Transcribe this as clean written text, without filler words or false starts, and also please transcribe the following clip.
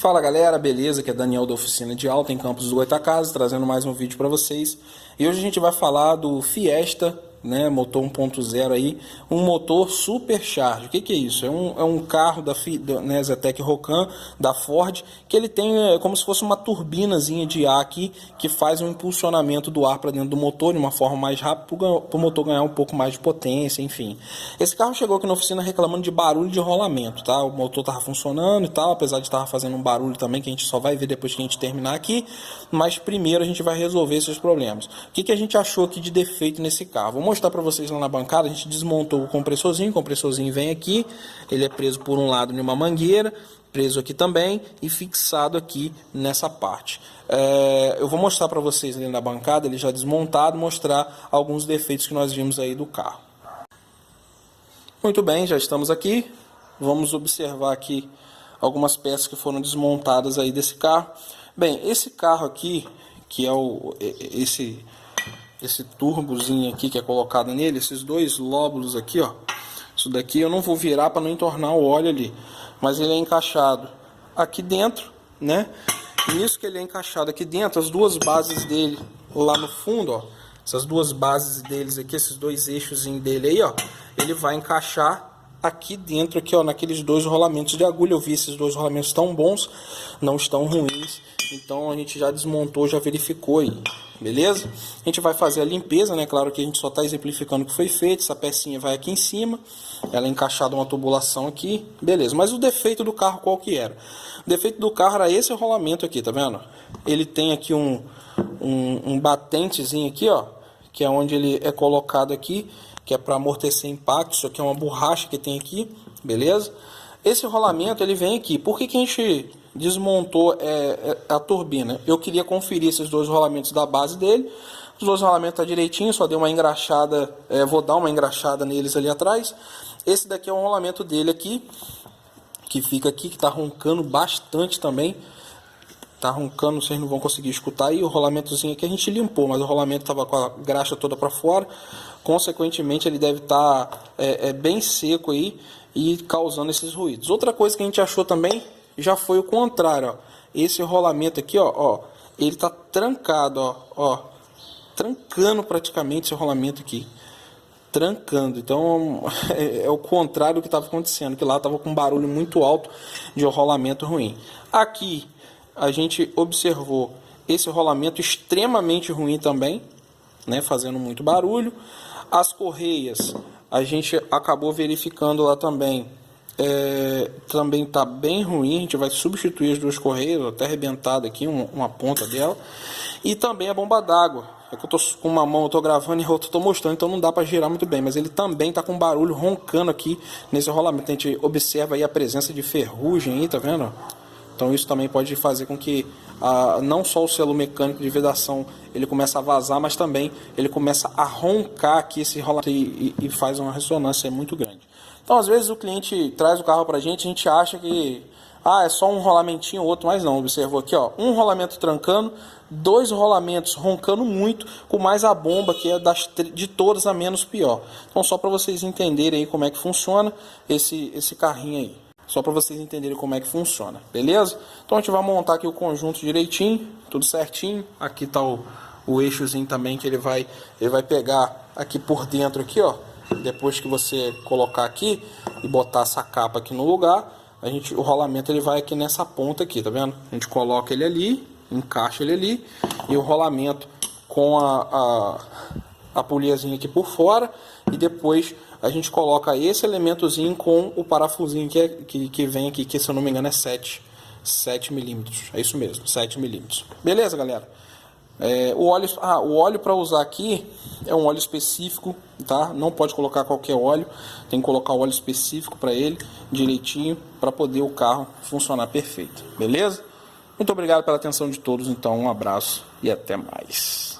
Fala galera, beleza? Aqui é Daniel da Oficina de Auto em Campos do Goytacazes, trazendo mais um vídeo para vocês. E hoje a gente vai falar do Fiesta, né, motor 1.0 aí, um motor supercharge. O que é isso? É um carro da Zetec Rocan, da Ford, que ele tem como se fosse uma turbinazinha de ar aqui, que faz um impulsionamento do ar para dentro do motor de uma forma mais rápida, para o motor ganhar um pouco mais de potência, enfim. Esse carro chegou aqui na oficina reclamando de barulho de rolamento, tá? O motor estava funcionando e tal, apesar de estar fazendo um barulho também, que a gente só vai ver depois que a gente terminar aqui, mas primeiro a gente vai resolver esses problemas. O que a gente achou aqui de defeito nesse carro? Vou mostrar para vocês lá na bancada. A gente desmontou o compressorzinho vem aqui, ele é preso por um lado em uma mangueira, preso aqui também e fixado aqui nessa parte. Eu vou mostrar para vocês ali na bancada, ele já desmontado, mostrar alguns defeitos que nós vimos aí do carro. Muito bem, já estamos aqui. Vamos observar aqui algumas peças que foram desmontadas aí desse carro. Bem, esse carro aqui, que é esse turbozinho aqui que é colocado nele, esses dois lóbulos aqui, ó. Isso daqui eu não vou virar para não entornar o óleo ali, mas ele é encaixado aqui dentro, né? E nisso que ele é encaixado aqui dentro, as duas bases dele lá no fundo, ó, essas duas bases deles aqui, esses dois eixos dele aí, ó, ele vai encaixar aqui dentro, aqui, ó, naqueles dois rolamentos de agulha. Eu vi esses dois rolamentos tão bons, não estão ruins. Então a gente já desmontou, já verificou aí, beleza? A gente vai fazer a limpeza, né? Claro que a gente só está exemplificando o que foi feito. Essa pecinha vai aqui em cima, ela é encaixada uma tubulação aqui, beleza. Mas o defeito do carro qual que era? O defeito do carro era esse rolamento aqui, tá vendo? Ele tem aqui um batentezinho aqui, ó, que é onde ele é colocado aqui, que é para amortecer impacto. Isso aqui é uma borracha que tem aqui, beleza? Esse rolamento ele vem aqui. Por que a gente desmontou a turbina? Eu queria conferir esses dois rolamentos da base dele. Os dois rolamentos tá direitinho, só dei uma engraxada, vou dar uma engraxada neles ali atrás. Esse daqui é um rolamento dele aqui, que fica aqui, que tá roncando bastante também. Tá roncando, vocês não vão conseguir escutar aí. O rolamentozinho aqui a gente limpou, mas o rolamento tava com a graxa toda para fora. Consequentemente ele deve estar bem seco aí e causando esses ruídos. Outra coisa que a gente achou também já foi o contrário, ó. Esse rolamento aqui, ó, ele tá trancado, ó, trancando praticamente esse rolamento aqui, trancando. Então é o contrário do que estava acontecendo, que lá estava com um barulho muito alto de rolamento ruim. Aqui a gente observou esse rolamento extremamente ruim também, né, fazendo muito barulho. As correias a gente acabou verificando lá também, também tá bem ruim. A gente vai substituir as duas correias, até arrebentada aqui uma ponta dela. E também a bomba d'água, é que eu tô com uma mão, eu tô gravando e a outra eu tô mostrando, então não dá para girar muito bem, mas ele também tá com barulho roncando aqui nesse rolamento. A gente observa aí a presença de ferrugem aí, tá vendo? Então isso também pode fazer com que não só o selo mecânico de vedação ele começa a vazar, mas também ele começa a roncar aqui esse rolamento e faz uma ressonância muito grande. Então às vezes o cliente traz o carro pra gente, a gente acha que é só um rolamentinho ou outro, mas não. Observou aqui, ó, um rolamento trancando, dois rolamentos roncando muito, com mais a bomba, que é de todas a menos pior. Então só para vocês entenderem aí como é que funciona esse carrinho aí. Só para vocês entenderem como é que funciona, beleza? Então a gente vai montar aqui o conjunto direitinho, tudo certinho. Aqui tá o eixozinho também, que ele vai pegar aqui por dentro aqui, ó. Depois que você colocar aqui e botar essa capa aqui no lugar, o rolamento ele vai aqui nessa ponta aqui, tá vendo? A gente coloca ele ali, encaixa ele ali, e o rolamento com a poliazinha aqui por fora, e depois a gente coloca esse elementozinho com o parafusinho que vem aqui, que se eu não me engano é 7 milímetros. É isso mesmo, 7 milímetros. Beleza, galera? O óleo para usar aqui é um óleo específico, tá? Não pode colocar qualquer óleo, tem que colocar o óleo específico para ele, direitinho, para poder o carro funcionar perfeito. Beleza? Muito obrigado pela atenção de todos, então um abraço e até mais.